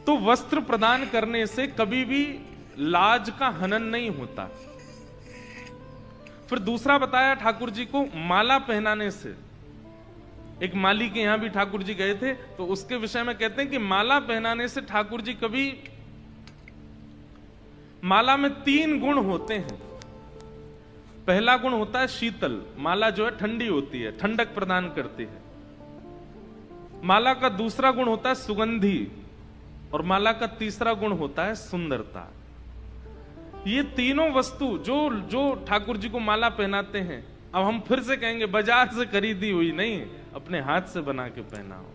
तो वस्त्र प्रदान करने से कभी भी लाज का हनन नहीं होता। फिर दूसरा बताया ठाकुर जी को माला पहनाने से। एक माली के यहां भी ठाकुर जी गए थे, तो उसके विषय में कहते हैं कि माला पहनाने से ठाकुर जी कभी, माला में 3 गुण होते हैं। पहला गुण होता है शीतल, माला जो है ठंडी होती है, ठंडक प्रदान करती है। माला का दूसरा गुण होता है सुगंधी, और माला का तीसरा गुण होता है सुंदरता। ये तीनों वस्तु जो ठाकुर जी को माला पहनाते हैं, अब हम फिर से कहेंगे बाजार से खरीदी हुई नहीं, अपने हाथ से बना के पहनाओ।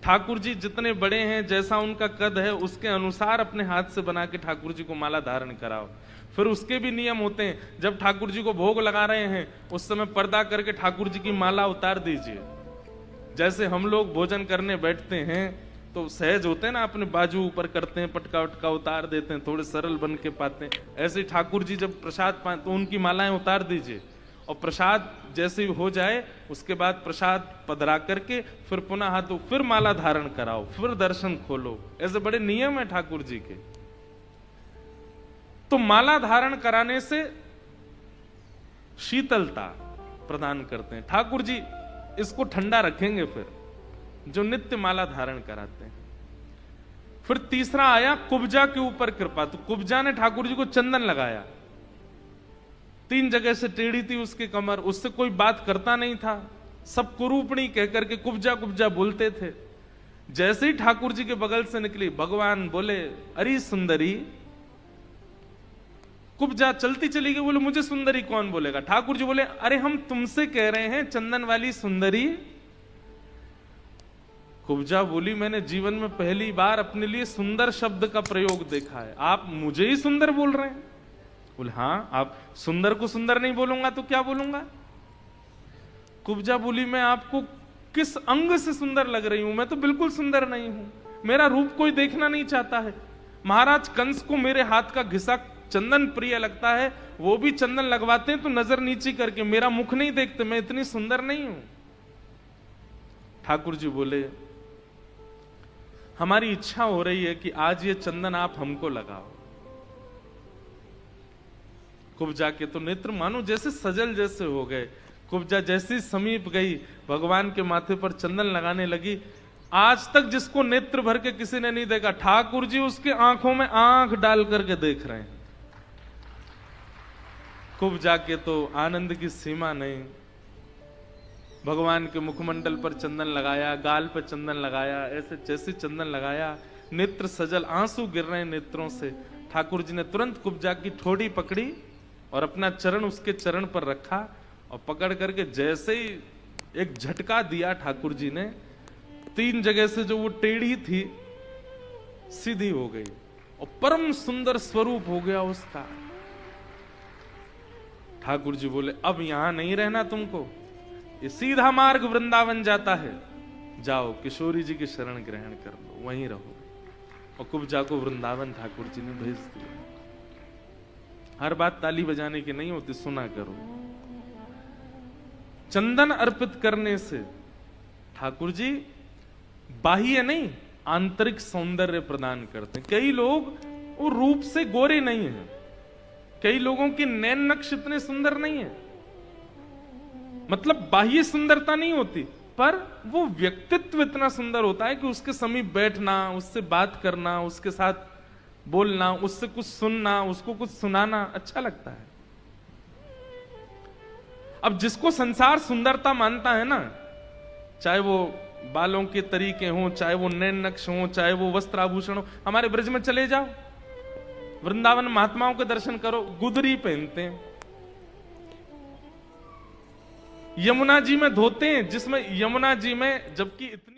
ठाकुर जी जितने बड़े हैं, जैसा उनका कद है, उसके अनुसार अपने हाथ से बना के ठाकुर जी को माला धारण कराओ। फिर उसके भी नियम होते हैं। जब ठाकुर जी को भोग लगा रहे हैं, उस समय पर्दा करके ठाकुर जी की माला उतार दीजिए। जैसे हम लोग भोजन करने बैठते हैं तो सहज होते हैं ना, अपने बाजू ऊपर करते हैं, पटका वटका उतार देते हैं, थोड़े सरल बन के पाते हैं। ऐसे ठाकुर जी जब प्रसाद पाए तो उनकी मालाएं उतार दीजिए, और प्रसाद जैसे ही हो जाए उसके बाद प्रसाद पधरा करके फिर पुनः हाथों फिर माला धारण कराओ, फिर दर्शन खोलो। ऐसे बड़े नियम है ठाकुर जी के। तो माला धारण कराने से शीतलता प्रदान करते हैं ठाकुर जी। इसको ठंडा रखेंगे फिर जो नित्य माला धारण कराते हैं। फिर तीसरा आया कुब्जा के ऊपर कृपा। तो कुब्जा ने ठाकुर जी को चंदन लगाया, 3 जगह से टेढ़ी थी उसकी कमर, उससे कोई बात करता नहीं था, सब कुरूपणी कहकर के कुब्जा कुब्जा बोलते थे। जैसे ही ठाकुर जी के बगल से निकली, भगवान बोले अरे सुंदरी। कुब्जा चलती चली गई, बोले मुझे सुंदरी कौन बोलेगा। ठाकुर जी बोले अरे हम तुमसे कह रहे हैं चंदन वाली सुंदरी। कुब्जा बोली मैंने जीवन में पहली बार अपने लिए सुंदर शब्द का प्रयोग देखा है, आप मुझे ही सुंदर बोल रहे हैं। बोले हाँ, आप सुंदर को सुंदर नहीं बोलूंगा तो क्या बोलूंगा। कुब्जा बोली मैं आपको किस अंग से सुंदर लग रही हूं, मैं तो बिल्कुल सुंदर नहीं हूं, मेरा रूप कोई देखना नहीं चाहता है। महाराज कंस को मेरे हाथ का घिसा चंदन प्रिय लगता है, वो भी चंदन लगवाते हैं तो नजर नीची करके, मेरा मुख नहीं देखते, मैं इतनी सुंदर नहीं हूं। ठाकुर जी बोले हमारी इच्छा हो रही है कि आज ये चंदन आप हमको लगाओ। कुब्जा के तो नेत्र मानो जैसे सजल जैसे हो गए। कुब्जा जैसी समीप गई, भगवान के माथे पर चंदन लगाने लगी। आज तक जिसको नेत्र भर के किसी ने नहीं देखा, ठाकुर जी उसके आंखों में आंख डाल करके देख रहे हैं। कुब्जा के तो आनंद की सीमा नहीं। भगवान के मुखमंडल पर चंदन लगाया, गाल पर चंदन लगाया, ऐसे जैसे चंदन लगाया, नेत्र सजल, आंसू गिर रहे हैं नेत्रों से। ठाकुर जी ने तुरंत कुब्जा की ठोड़ी पकड़ी और अपना चरण उसके चरण पर रखा, और पकड़ करके जैसे ही एक झटका दिया ठाकुर जी ने, 3 जगह से जो वो टेढ़ी थी सीधी हो गई, और परम सुंदर स्वरूप हो गया उसका। ठाकुर जी बोले अब यहां नहीं रहना तुमको, ये सीधा मार्ग वृंदावन जाता है, जाओ किशोरी जी की शरण ग्रहण कर लो, वहीं रहो। और कुब्जा को वृंदावन ठाकुर जी ने भेज दिया। हर बात ताली बजाने की नहीं होती, सुना करो। चंदन अर्पित करने से ठाकुर जी बाह्य नहीं आंतरिक सौंदर्य प्रदान करते हैं। कई लोग वो रूप से गोरे नहीं हैं, कई लोगों की नैन नक्श इतने सुंदर नहीं है, मतलब बाह्य सुंदरता नहीं होती, पर वो व्यक्तित्व इतना सुंदर होता है कि उसके समीप बैठना, उससे बात करना, उसके साथ बोलना, उससे कुछ सुनना, उसको कुछ सुनाना अच्छा लगता है। अब जिसको संसार सुंदरता मानता है ना, चाहे वो बालों के तरीके हों, चाहे वो नैन नक्श हों, चाहे वो वस्त्र आभूषण हो, हमारे ब्रज में चले जाओ, वृंदावन महात्माओं के दर्शन करो, गुदरी पहनते हैं, यमुना जी में धोते हैं, जिसमें यमुना जी में जबकि इतनी